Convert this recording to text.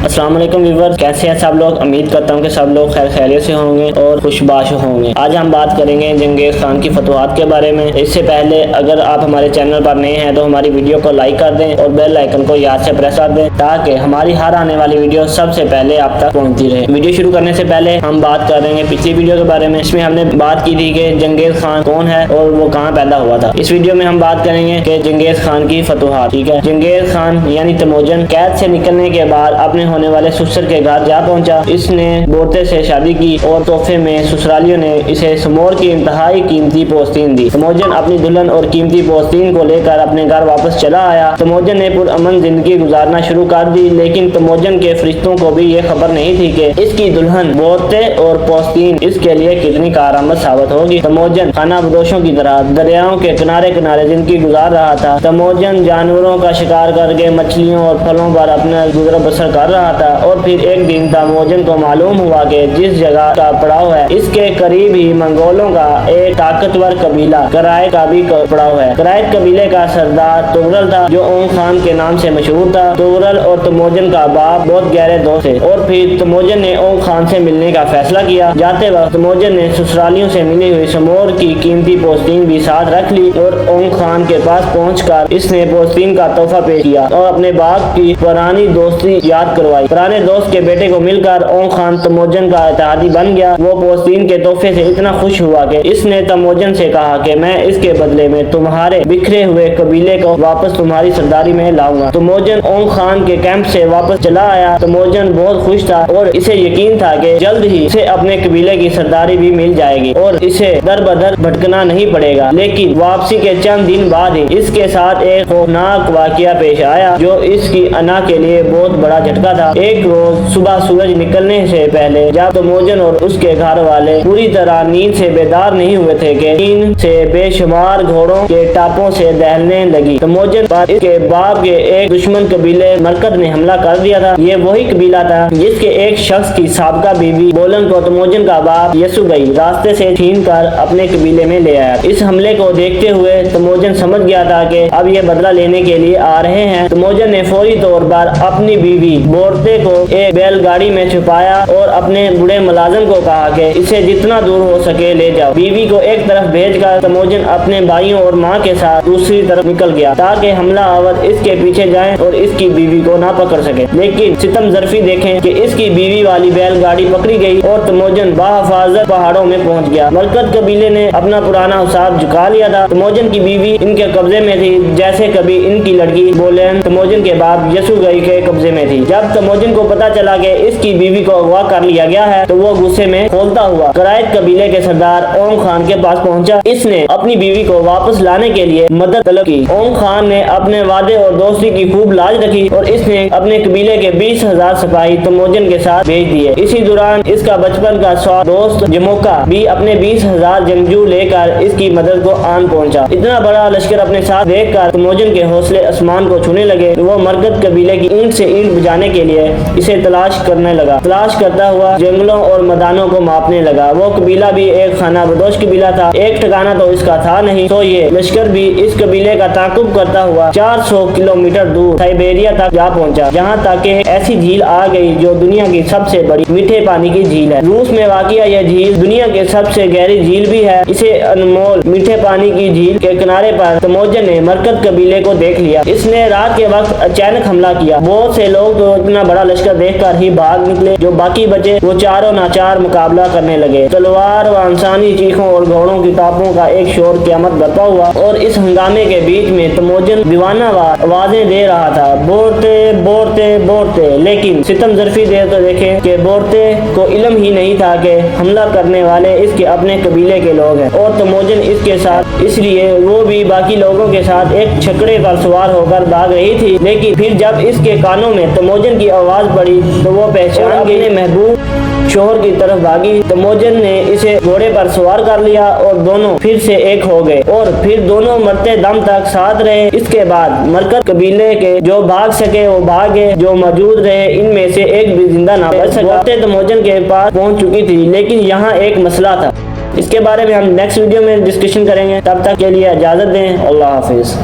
السلام علیکم ویورز، کیسے ہیں سب لوگ؟ امید کرتا ہوں کہ سب لوگ خیر خیریت سے ہوں گے اور خوشباش ہوں گے۔ آج ہم بات کریں گے چنگیز خان کی فتوحات کے بارے میں۔ اس سے پہلے اگر آپ ہمارے چینل پر نئے ہیں تو ہماری ویڈیو کو لائک کر دیں اور بیل آئیکن کو یاد سے پریس کر دیں تاکہ ہماری ہر آنے والی ویڈیو سب سے پہلے آپ تک پہنچتی رہے۔ ویڈیو شروع کرنے سے پہلے ہم بات کر رہے ہیں پچھلی ویڈیو کے بارے میں۔ اس میں ہم نے بات کی تھی کہ چنگیز خان کون ہے اور وہ کہاں پیدا ہوا تھا۔ اس ویڈیو میں ہم بات کریں گے کہ چنگیز خان کی فتوحات، ٹھیک ہے۔ چنگیز خان یعنی تموجن قید سے نکلنے کے بعد اپنے ہونے والے سسر کے گھر جا پہنچا۔ اس نے بورتے سے شادی کی اور تحفے میں سسرالیوں نے اسے سمور کی انتہائی قیمتی پوستین دی۔ تموجن اپنی دلہن اور قیمتی پوستین کو لے کر اپنے گھر واپس چلا آیا۔ تموجن نے پرامن زندگی گزارنا شروع کر دی، لیکن تموجن کے فرشتوں کو بھی یہ خبر نہیں تھی کہ اس کی دلہن بورتے اور پوستین اس کے لیے کتنی کارآمد ثابت ہوگی۔ تموجن خانہ بدوشوں کی طرح دریاؤں کے کنارے کنارے زندگی گزار رہا تھا۔ تموجن جانوروں کا شکار کر کے مچھلیوں اور پھلوں پر اپنا گزر بسر کر رہا تھا، اور پھر ایک دن تموجن کو معلوم ہوا کہ جس جگہ کا پڑاؤ ہے اس کے قریب ہی منگولوں کا ایک طاقتور قبیلہ کرائت کا بھی پڑاؤ ہے۔ کرائت قبیلے کا سردار تغرل تھا جو اونگ خان کے نام سے مشہور تھا۔ تغرل اور تموجن کا باپ بہت گہرے دوست تھے، اور پھر تموجن نے اونگ خان سے ملنے کا فیصلہ کیا۔ جاتے وقت تموجن نے سسرالیوں سے ملی ہوئی سمور کی قیمتی پوستین بھی ساتھ رکھ لی، اور اونگ خان کے پاس پہنچ کر اس نے پوستین کا تحفہ پیش کیا اور اپنے باپ کی پرانی دوستی یاد کروائی۔ پرانے دوست کے بیٹے کو مل کر اونگ خان تموجن کا اتحادی بن گیا۔ وہ پوستین کے تحفے سے اتنا خوش ہوا کہ اس نے تموجن سے کہا کہ میں اس کے بدلے میں تمہارے بکھرے ہوئے قبیلے کو واپس تمہاری سرداری میں لاؤں گا۔ تموجن اونگ خان کے کیمپ سے واپس چلا آیا۔ تموجن بہت خوش تھا اور اسے یقین تھا کہ جلد ہی اسے اپنے قبیلے کی سرداری بھی مل جائے گی اور اسے در بدر بھٹکنا نہیں پڑے گا۔ لیکن واپسی کے چند دن بعد ہی اس کے ساتھ ایک خوفناک واقعہ پیش آیا جو اس کی انا کے لیے بہت بڑا جھٹکا تھا۔ ایک روز صبح سورج نکلنے سے پہلے جب تموجن اور اس کے گھر والے پوری طرح نیند سے بیدار نہیں ہوئے تھے کہ نیند سے بے شمار گھوڑوں کے ٹاپوں سے دہلنے لگی۔ تموجن پر اس کے باپ کے ایک دشمن قبیلے مرکد نے حملہ کر دیا تھا۔ یہ وہی قبیلہ تھا جس کے ایک شخص کی سابقہ بیوی بولن کو تموجن کا باپ یسو گئی راستے سے چھین کر اپنے قبیلے میں لے آیا۔ اس حملے کو دیکھتے ہوئے تموجن سمجھ گیا تھا کہ اب یہ بدلہ لینے کے لیے آ رہے ہیں۔ تموجن نے فوری طور پر اپنی بیوی بورتے کو ایک بیل گاڑی میں چھپایا اور اپنے بڑے ملازم کو کہا کہ اسے جتنا دور ہو سکے لے جاؤ۔ بیوی کو ایک طرف بھیج کر تموجن اپنے بھائیوں اور ماں کے ساتھ دوسری طرف نکل گیا تاکہ حملہ آور اس کے پیچھے جائیں اور اس کی بیوی کو نہ پکڑ سکے۔ لیکن ستم ظرفی دیکھیں کہ اس کی بیوی والی بیل گاڑی پکڑی گئی اور تموجن بحفاظت پہاڑوں میں پہنچ گیا۔ مرکد قبیلے نے اپنا پرانا حساب چکا لیا تھا۔ تموجن کی بیوی ان کے قبضے میں تھی جیسے کبھی ان کی لڑکی بولن تموجن کے باپ یسو گئی کے قبضے میں تھی۔ جب تموجن کو پتا چلا کہ اس کی بیوی کو اغوا کر لیا گیا ہے تو وہ غصے میں کھولتا ہوا کرائت قبیلے کے سردار اونگ خان کے پاس پہنچا۔ اس نے اپنی بیوی کو واپس لانے کے لیے مدد طلب کی۔ اونگ خان نے اپنے وعدے اور دوستی کی خوب لاج رکھی اور اس نے اپنے قبیلے کے 20,000 سپاہی تموجن کے ساتھ بھیج دیے۔ اسی دوران اس کا بچپن کا دوست جموکا بھی اپنے 20,000 جنگجو لے کر اس کی مدد کو آن پہنچا۔ اتنا بڑا لشکر اپنے ساتھ دیکھ کر تموجن کے حوصلے آسمان کو چھونے لگے۔ وہ مرکد قبیلے کی اینٹ سے اینٹ بجانے کے لیے اسے تلاش کرنے لگا۔ تلاش کرتا ہوا جنگلوں اور میدانوں کو ماپنے لگا۔ وہ قبیلہ بھی ایک خانہ بدوش قبیلہ تھا، ایک ٹھکانہ تو اس کا تھا نہیں، تو یہ لشکر بھی اس قبیلے کا تعاقب کرتا ہوا 400 کلومیٹر دور سائبیریا تک جا پہنچا، جہاں تک کہ ایسی جھیل آ گئی جو دنیا کی سب سے بڑی میٹھے پانی کی جھیل ہے۔ روس میں واقع یہ جھیل دنیا کے سب سے گہری جھیل بھی ہے۔ اسے انمول میٹھے پانی کی جھیل کے کنارے پر تموجن نے مرکد قبیلے کو دیکھ لیا۔ اس نے رات کے وقت اچانک حملہ کیا۔ بہت سے لوگ تو اتنا بڑا لشکر دیکھ کر ہی بھاگ نکلے، جو باقی بچے وہ چاروں ناچار مقابلہ کرنے لگے۔ تلوار و انسانی چیخوں اور گھوڑوں کی ٹاپوں کا ایک شور قیامت برپا ہوا، اور اس ہنگامے کے بیچ میں تموجن دیوانہ وار آوازیں دے رہا تھا، بورتے بورتے بورتے۔ لیکن ستم ظرفی دے تو دیکھیں کہ بورتے کو علم ہی نہیں تھا کہ حملہ کرنے والے اس کے اپنے قبیلے کے لوگ ہیں، اور تموجن اس کے ساتھ، اس لیے وہ بھی باقی لوگوں کے ساتھ ایک چھکڑے پر سوار ہو کر بھاگ رہی تھی۔ لیکن پھر جب اس کے کانوں میں تموجن کی آواز پڑی تو وہ پہچان گئی، محبوب شوہر کی طرف بھاگی۔ تموجن نے اسے گھوڑے پر سوار کر لیا اور دونوں پھر سے ایک ہو گئے، اور پھر دونوں مرتے دم تک ساتھ رہے۔ اس کے بعد مرکد قبیلے کے جو بھاگ سکے وہ بھاگے، جو موجود رہے ان میں سے ایک بھی زندہ نہ بچ سکا۔ عورتیں تموجن کے پاس پہنچ چکی تھی، لیکن یہاں ایک مسئلہ تھا۔ اس کے بارے میں ہم نیکسٹ ویڈیو میں ڈسکشن کریں گے۔ تب تک کے لیے اجازت دیں۔ اللہ حافظ۔